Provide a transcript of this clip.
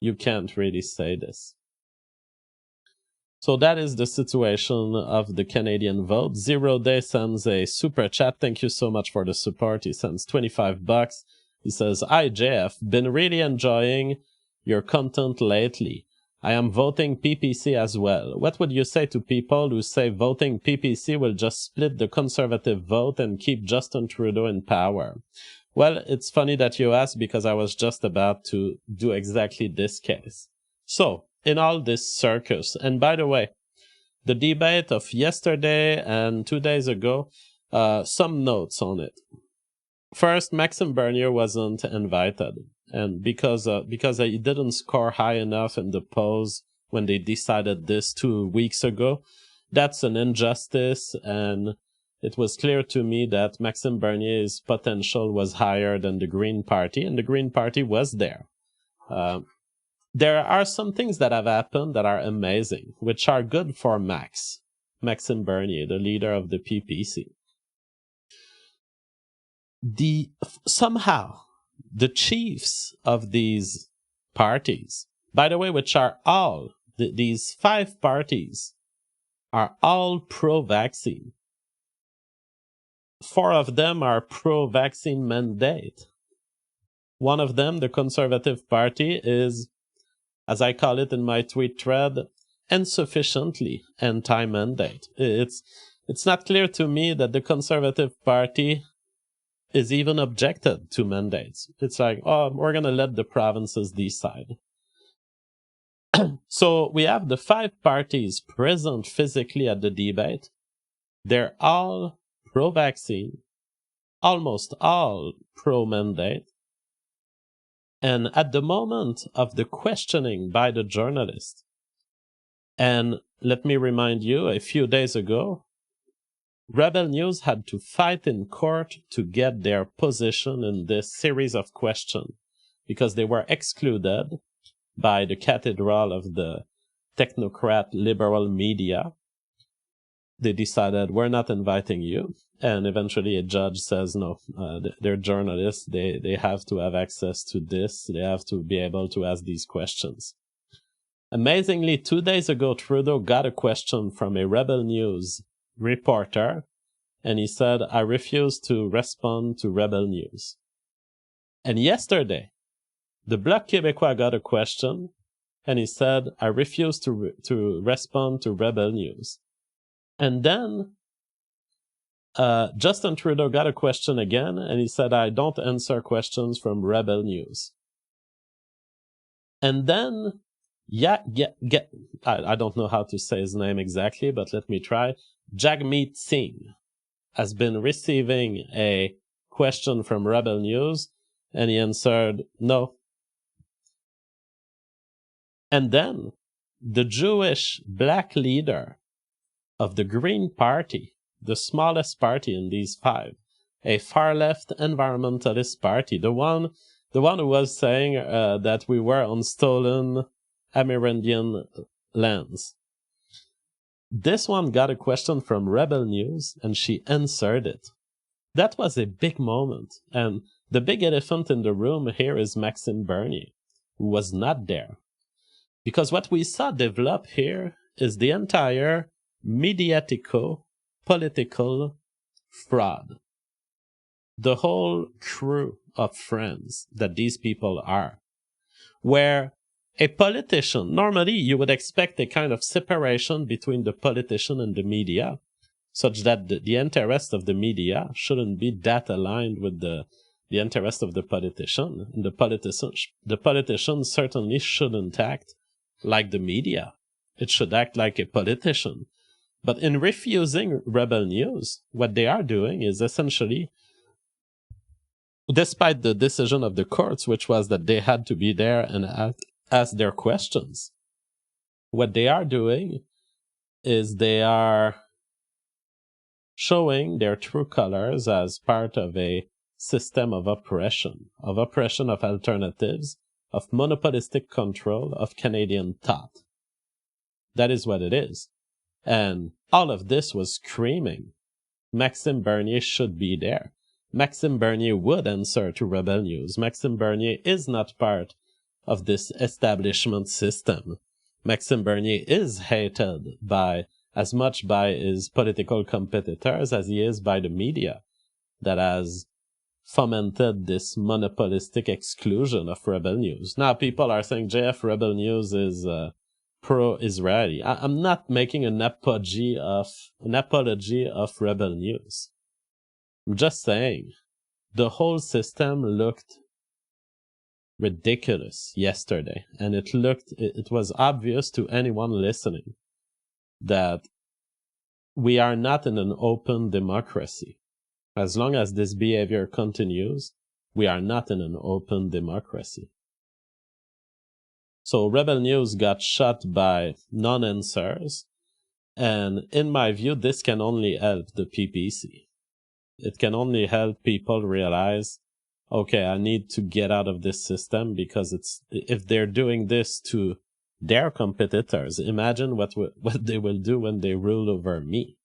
You can't really say this. So that is the situation of the Canadian vote. 0 Day sends a super chat. Thank you so much for the support. He sends $25. He says, "Hi JF, been really enjoying your content lately. I am voting PPC as well. What would you say to people who say voting PPC will just split the conservative vote and keep Justin Trudeau in power?" Well, it's funny that you asked because I was just about to do exactly this case. So, in all this circus, and by the way, the debate of yesterday and 2 days ago, some notes on it. First, Maxime Bernier wasn't invited, and because he didn't score high enough in the polls when they decided this 2 weeks ago, that's an injustice, and it was clear to me that Maxime Bernier's potential was higher than the Green Party, and the Green Party was there. There are some things that have happened that are amazing, which are good for Maxime Bernier, the leader of the PPC. Somehow, the chiefs of these parties, by the way, which are all, these 5 parties, are all pro-vaccine. 4 of them are pro-vaccine mandate. One of them, the Conservative Party, is, as I call it in my tweet thread, insufficiently anti-mandate. It's not clear to me that the Conservative Party is even objected to mandates. It's like, oh, we're going to let the provinces decide. So we have the 5 parties present physically at the debate. They're all pro-vaccine, almost all pro-mandate. And at the moment of the questioning by the journalist, and let me remind you, a few days ago, Rebel News had to fight in court to get their position in this series of questions because they were excluded by the cathedral of the technocrat liberal media. They decided, we're not inviting you. And eventually a judge says, no, they're journalists. They have to have access to this. They have to be able to ask these questions. Amazingly, 2 days ago, Trudeau got a question from a Rebel News reporter, and he said, I refuse to respond to Rebel News. And yesterday, the Bloc Québécois got a question, and he said, I refuse to respond to Rebel News. And then Justin Trudeau got a question again, and he said, I don't answer questions from Rebel News. And then, I don't know how to say his name exactly, but let me try. Jagmeet Singh has been receiving a question from Rebel News, and he answered no. And then the Jewish black leader of the Green Party, the smallest party in these 5, a far-left environmentalist party, the one who was saying that we were on stolen Amerindian lands. This one got a question from Rebel News, and she answered it. That was a big moment, and the big elephant in the room here is Maxime Bernier, who was not there. Because what we saw develop here is the entire mediatico-political fraud. The whole crew of friends that these people are, where a politician, normally you would expect a kind of separation between the politician and the media, such that the interest of the media shouldn't be that aligned with the interest of the politician. And the politician certainly shouldn't act like the media. It should act like a politician. But in refusing Rebel News, what they are doing is essentially, despite the decision of the courts, which was that they had to be there and ask their questions, what they are doing is they are showing their true colors as part of a system of oppression of alternatives, of monopolistic control of Canadian thought. That is what it is. And all of this was screaming, Maxime Bernier should be there. Maxime Bernier would answer to Rebel News. Maxime Bernier is not part of this establishment system. Maxime Bernier is hated as much by his political competitors as he is by the media that has fomented this monopolistic exclusion of Rebel News. Now people are saying JF Rebel News is pro-Israeli. I'm not making an apology of Rebel News. I'm just saying the whole system looked ridiculous yesterday, and it was obvious to anyone listening that we are not in an open democracy. As long as this behavior continues, we are not in an open democracy. So Rebel News got shut by non-answers, and in my view, this can only help the PPC. It can only help people realize, okay, I need to get out of this system, because if they're doing this to their competitors, imagine what they will do when they rule over me.